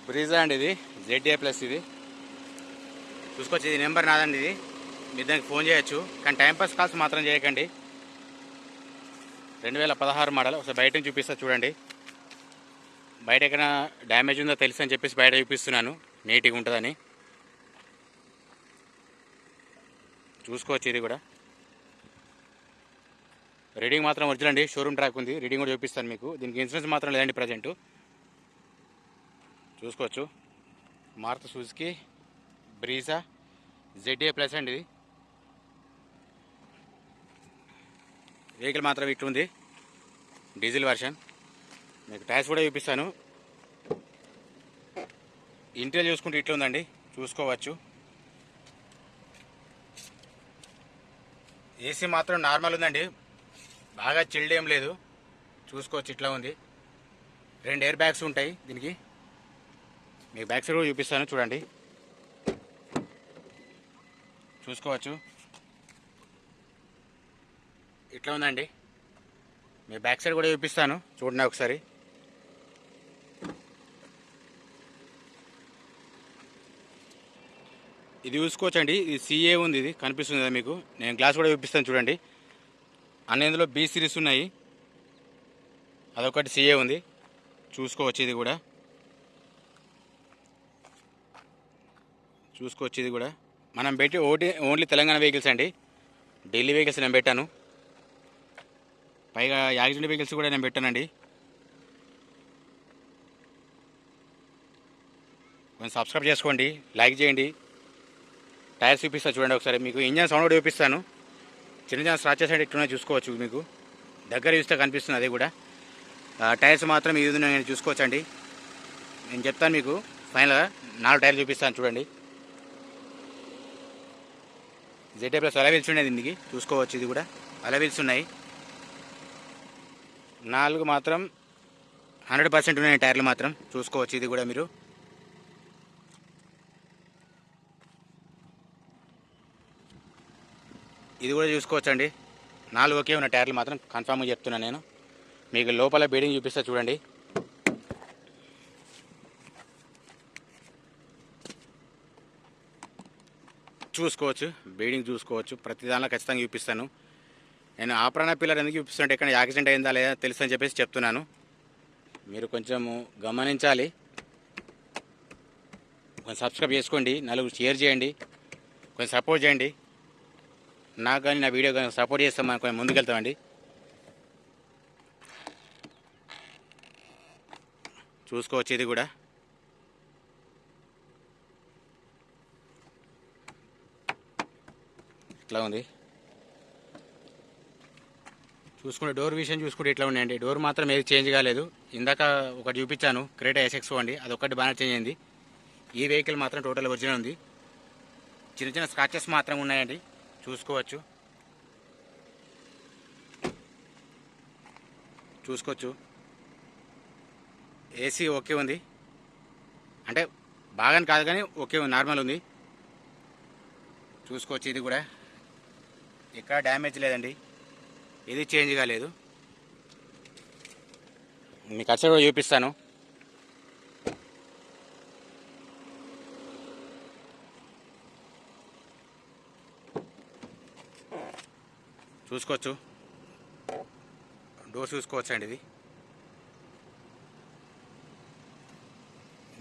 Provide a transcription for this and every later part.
బ్రీజా అండి, ఇది ZA plus. ఇది చూసుకోవచ్చు, ఇది నెంబర్ నాదండి. ఇది మీరు దానికి ఫోన్ చేయొచ్చు, కానీ టైంపాస్ కాల్స్ మాత్రం చేయకండి. 2016 మోడల్. ఒకసారి బయట నుంచి చూపిస్తా చూడండి. బయట ఎక్కడ డ్యామేజ్ ఉందో తెలుసు అని చెప్పేసి బయట చూపిస్తున్నాను, నీట్గా ఉంటుందని. చూసుకోవచ్చు, ఇది కూడా రీడింగ్ మాత్రం ఒరిజినల్ అండి. షోరూమ్ ట్రాక్ ఉంది, రీడింగ్ కూడా చూపిస్తాను మీకు. దీనికి ఇన్సూరెన్స్ మాత్రం లేదండి ప్రజెంట్. చూసుకోవచ్చు, Maruti Suzuki Brezza ZA plus అండి. ఇది వెహికల్ మాత్రం ఇట్లుంది, డీజిల్ వర్షన్. మీకు టైర్స్ కూడా చూపిస్తాను. ఇంటీరియర్ చూసుకుంటే ఇట్లుందండి, చూసుకోవచ్చు. ఏసీ మాత్రం నార్మల్ ఉందండి, బాగా చిల్డ్ ఏం లేదు. చూసుకోవచ్చు, ఇట్లా ఉంది. 2 ఎయిర్ బ్యాగ్స్ ఉంటాయి దీనికి. మీకు బ్యాక్ సైడ్ కూడా చూపిస్తాను చూడండి. చూసుకోవచ్చు, ఇట్లా ఉందండి. మీ బ్యాక్ సైడ్ కూడా చూపిస్తాను చూడండి ఒకసారి. ఇది చూసుకోవచ్చండి, ఇది CA ఉంది. ఇది కనిపిస్తుంది కదా మీకు. నేను గ్లాస్ కూడా చూపిస్తాను చూడండి. ఇందులో B సిరీస్ ఉన్నాయి, అదొకటి CA ఉంది. చూసుకోవచ్చు, ఇది కూడా చూసుకోవచ్చు. ఇది కూడా మనం పెట్టి ఓన్లీ తెలంగాణ వెహికల్స్ అండి. ఢిల్లీ వెహికల్స్ నేను పెట్టాను, పైగా యాక్సిడెంట్ వెహికల్స్ కూడా నేను పెట్టానండి. కొంచెం సబ్స్క్రైబ్ చేసుకోండి, లైక్ చేయండి. టైర్స్ చూపిస్తాను చూడండి ఒకసారి. మీకు ఇంజన్ సౌండ్ కూడా చూపిస్తాను. చిన్న స్క్రాచెస్ అంటే ఇట్లా చూసుకోవచ్చు. మీకు దగ్గర చూస్తే కనిపిస్తుంది అది కూడా. టైర్స్ మాత్రం ఇది నేను చూసుకోవచ్చండి. నేను చెప్తాను మీకు ఫైనల్గా. 4 టైర్లు చూపిస్తాను చూడండి. ZA ప్లస్ అలవీల్స్ ఉన్నాయి దీనికి, చూసుకోవచ్చు. ఇది కూడా అలవీల్స్ ఉన్నాయి. 4 మాత్రం 100% ఉన్నాయి టైర్లు మాత్రం, చూసుకోవచ్చు. ఇది కూడా మీరు ఇది కూడా చూసుకోవచ్చండి. 4 ఒకే ఉన్న టైర్లు మాత్రం కన్ఫామ్గా చెప్తున్నాను నేను. మీకు లోపల బీడింగ్ చూపిస్తా చూడండి. చూసుకోవచ్చు, బీడింగ్ చూసుకోవచ్చు. ప్రతి దానిలో ఖచ్చితంగా చూపిస్తాను నేను. ఆపరణ పిల్లర్ ఎందుకు చూపిస్తుంటే ఎక్కడ యాక్సిడెంట్ అయిందా లేదా తెలుసు అని చెప్పేసి చెప్తున్నాను. మీరు కొంచెము గమనించాలి. కొంచెం సబ్స్క్రైబ్ చేసుకోండి, 4 షేర్ చేయండి, కొంచెం సపోర్ట్ చేయండి. నాకు కానీ నా వీడియో కానీ సపోర్ట్ చేస్తాం, మనం కొంచెం ముందుకెళ్తామండి. చూసుకోవచ్చు, ఇది కూడా ఇట్లా ఉంది. చూసుకుంటే డోర్ విషయం చూసుకుంటే ఇట్లా ఉన్నాయండి. డోర్ మాత్రం ఏది చేంజ్ కాలేదు. ఇందాక ఒకటి చూపించాను, క్రేటా SX అండి, అదొకటి బాగా చేంజ్ అయింది. ఈ వెహికల్ మాత్రం టోటల్ ఒరిజినల్ ఉంది. చిన్న స్క్రాచెస్ మాత్రం ఉన్నాయండి, చూసుకోవచ్చు. ఏసీ ఓకే ఉంది, అంటే బాగానే కాదు కానీ ఓకే ఉంది, నార్మల్ ఉంది. చూసుకోవచ్చు, ఇది కూడా ఎక్కడ డ్యామేజ్ లేదండి, ఇది చేంజ్ కాలేదు. మీకు అసలు కూడా చూపిస్తాను. చూసుకోవచ్చు, డోర్ చూసుకోవచ్చు అండి. ఇది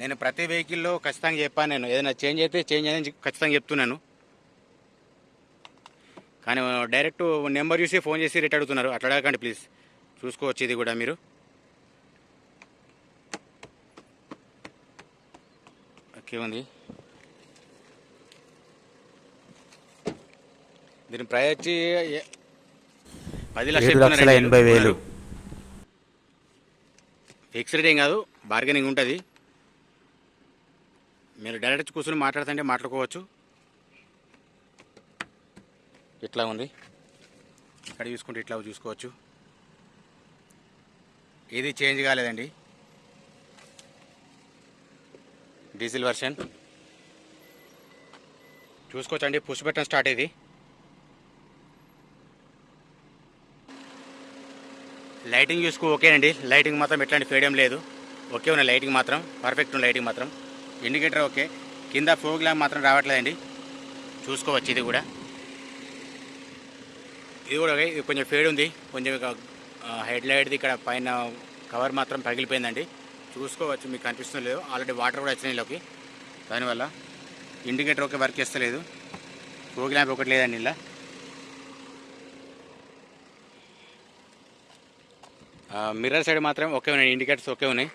నేను ప్రతి వెహికల్లో ఖచ్చితంగా చెప్పాను. నేను ఏదైనా చేంజ్ అయితే చేంజ్ అని ఖచ్చితంగా చెప్తున్నాను. కానీ డైరెక్ట్ నెంబర్ చూసి ఫోన్ చేసి రేట్ అడుగుతున్నారు, అట్లా అడగకండి ప్లీజ్. చూసుకోవచ్చు, ఇది కూడా మీరు. ఓకే ఉంది. దీని ప్రైస్ వచ్చి 10,80,000. ఫిక్స్ రేట్ ఏం కాదు, బార్గెనింగ్ ఉంటుంది. మీరు డైరెక్ట్ కూర్చొని మాట్లాడుతుంటే మాట్లాడుకోవచ్చు. ఇట్లా ఉంది, ఇక్కడ చూసుకుంటే ఇట్లా చూసుకోవచ్చు. ఇది చేంజ్ కాలేదండి, డీజిల్ వర్షన్. చూసుకోవచ్చు అండి, పుష్ బటన్ స్టార్ట్. ఇది లైటింగ్ చూసుకో ఓకేనండి. లైటింగ్ మాత్రం ఎట్లాంటి ఫేడ్ ఏం లేదు, ఓకే ఉన్నాయి, లైటింగ్ మాత్రం పర్ఫెక్ట్ ఉంది. లైటింగ్ మాత్రం ఇండికేటర్ ఓకే. కింద ఫోగ్ ల్యాంప్ మాత్రం రావట్లేదండి, చూసుకోవచ్చు. ఇది కూడా ఇది కొంచెం ఫేడ్ ఉంది, కొంచెం హెడ్ లైట్ది ఇక్కడ పైన కవర్ మాత్రం పగిలిపోయిందండి, చూసుకోవచ్చు. మీకు కనిపిస్తుంది లేదు, ఆల్రెడీ వాటర్ కూడా వచ్చినాయి లోకి. దానివల్ల ఇండికేటర్ ఓకే వర్క్ చేస్తలేదు. ఫోగ్ ల్యాంప్ ఒకటి లేదండి ఇలా. మిర్రర్ సైడ్ మాత్రం ఓకే ఉన్నాయి, ఇండికేటర్స్ ఓకే ఉన్నాయి.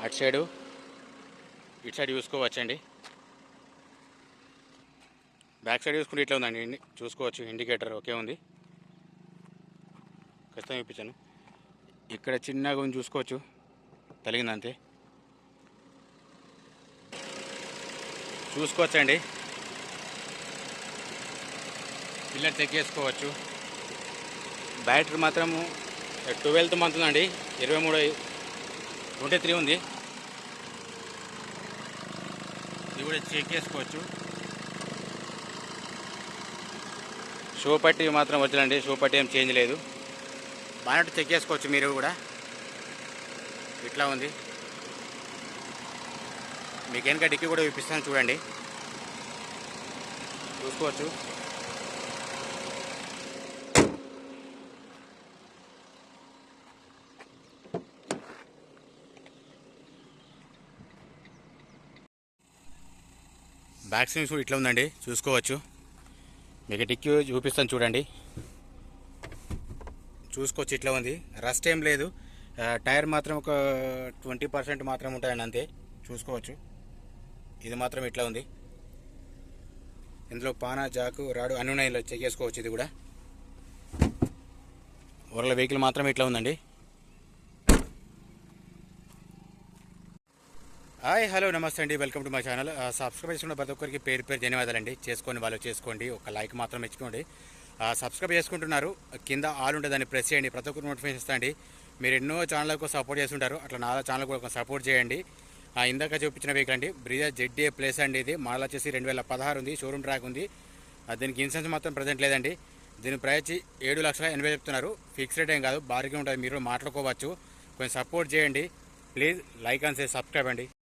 అటు సైడు ఇటు సైడ్ చూసుకోవచ్చండి. బ్యాక్ సైడ్ చూసుకుంటే ఇట్లా ఉందండి, చూసుకోవచ్చు. ఇండికేటర్ ఓకే ఉంది, ఖచ్చితంగా చూపించాను. ఇక్కడ చిన్నగా ఉంది, చూసుకోవచ్చు, తలిగిందంతే. చూసుకోవచ్చండి, పిల్లర్ చెక్ చేసుకోవచ్చు. బ్యాటరీ మాత్రము 12th మంత్ ఉందండి, 23 ఉంది. ఇది కూడా చెక్ చేసుకోవచ్చు. షో పట్టి మాత్రం వచ్చిందండి, షో పట్టి ఏం చేంజ్ లేదు. బాగా చెక్ చేసుకోవచ్చు మీరు కూడా. ఇట్లా ఉంది. మీకు వెనక డిక్కీ కూడా చూపిస్తాను, చూడండి, చూసుకోవచ్చు. బ్యాక్ సైడ్ కూడా ఇట్లా ఉందండి, చూసుకోవచ్చు. మీకు డిక్కీ చూపిస్తాను, చూడండి, చూసుకోవచ్చు. ఇట్లా ఉంది, రస్ట్ ఏం లేదు. టైర్ మాత్రం ఒక 20% మాత్రం ఉంటాయండి, అంతే. చూసుకోవచ్చు. ఇది మాత్రం ఇట్లా ఉంది. ఇందులో పానా, జాకు, రాడు అన్నీ ఉన్నాయి, ఇలా చెక్ చేసుకోవచ్చు. ఇది కూడా ఓవర్ల వెహికల్ మాత్రం ఇట్లా ఉందండి. హాయ్, హలో, నమస్తే అండి, welcome to my channel. Subscribe చేసుకున్న ప్రతి ఒక్కరికి పేరు పేరు ధన్యవాదాలండి. చేసుకొని వాళ్ళు చేసుకోండి, ఒక లైక్ మాత్రం ఇచ్చుకోండి. సబ్స్క్రైబ్ చేసుకుంటున్నారు, కింద ఆల్ ఉంటుంది, దాన్ని ప్రెస్ చేయండి, ప్రతి ఒక్కరు నోటిఫికేషన్ ఇస్తాండి. మీరు ఎన్నో ఛానళ్ళకు సపోర్ట్ చేస్తుంటారు, అట్లా నా ఛానల్ కూడా సపోర్ట్ చేయండి. ఇందాక చూపించిన వెహికల్ అండి, బ్రీజా ZA ప్లేస్ అండి. ఇది మోడల్ వచ్చేసి 2016 ఉంది, షోరూమ్ ట్రాక్ ఉంది. దీనికి ఇన్సూరెన్స్ మాత్రం ప్రజెంట్ లేదండి. దీని ప్రైస్ 7,80,000 చెప్తున్నారు. ఫిక్స్ రేట్ ఏం కాదు, భారీగా ఉంటుంది, మీరు మాట్లాడుకోవచ్చు. కొంచెం సపోర్ట్ చేయండి ప్లీజ్. లైక్ అండ్ సబ్స్క్రైబ్ అండి.